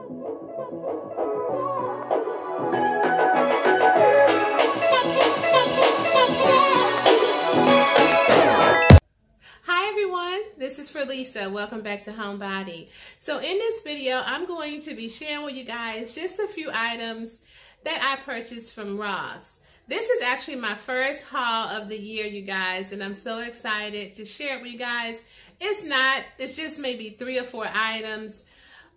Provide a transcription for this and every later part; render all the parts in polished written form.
Hi everyone, this is Lisa. Welcome back to Homebody. So in this video, I'm going to be sharing with you guys just a few items that I purchased from Ross. This is actually my first haul of the year, you guys, and I'm so excited to share it with you guys. It's just maybe 3 or 4 items,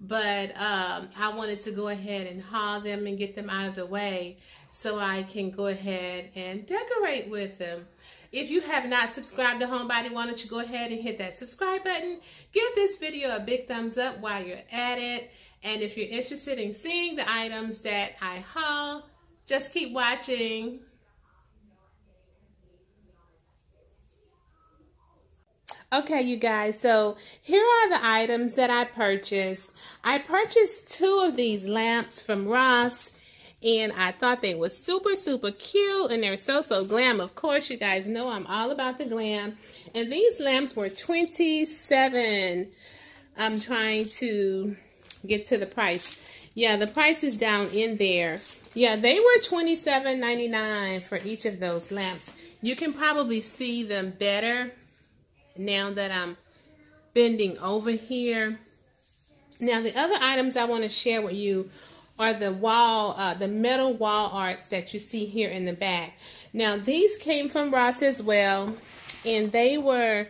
but I wanted to go ahead and haul them and get them out of the way so I can go ahead and decorate with them. If you have not subscribed to Homebody, why don't you go ahead and hit that subscribe button. Give this video a big thumbs up while you're at it. And if you're interested in seeing the items that I haul, just keep watching. Okay, you guys, so here are the items that I purchased. I purchased 2 of these lamps from Ross, and I thought they were super, super cute, and they're so, so glam. Of course, you guys know I'm all about the glam. And these lamps were $27. I'm trying to get to the price. Yeah, the price is down in there. Yeah, they were $27.99 for each of those lamps. You can probably see them better now that I'm bending over here. Now, the other items I want to share with you are the metal wall arts that you see here in the back. Now, these came from Ross as well, and they were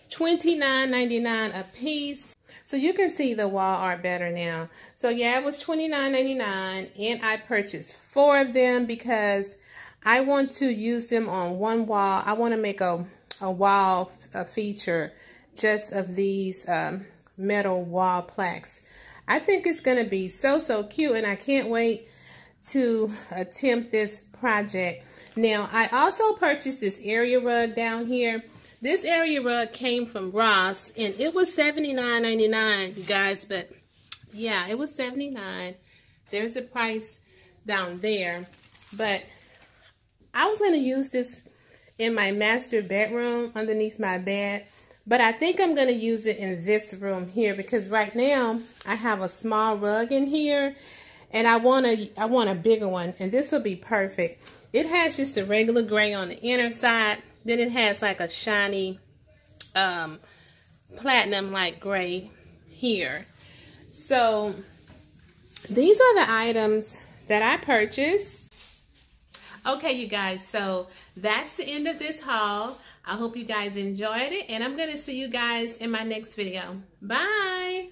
$29.99 a piece. So you can see the wall art better now. So yeah, it was $29.99, and I purchased 4 of them because I want to use them on one wall. I want to make a wall feature just of these metal wall plaques. I think it's going to be so, so cute, and I can't wait to attempt this project. Now, I also purchased this area rug down here. This area rug came from Ross, and it was $79.99, you guys, but yeah, it was $79. There's a price down there, but I was going to use this in my master bedroom underneath my bed, but I think I'm going to use it in this room here because right now I have a small rug in here, and I want a bigger one, and this will be perfect. It has just a regular gray on the inner side. Then it has like a shiny platinum-like gray here. So these are the items that I purchased. Okay, you guys, so that's the end of this haul. I hope you guys enjoyed it, and I'm going to see you guys in my next video. Bye!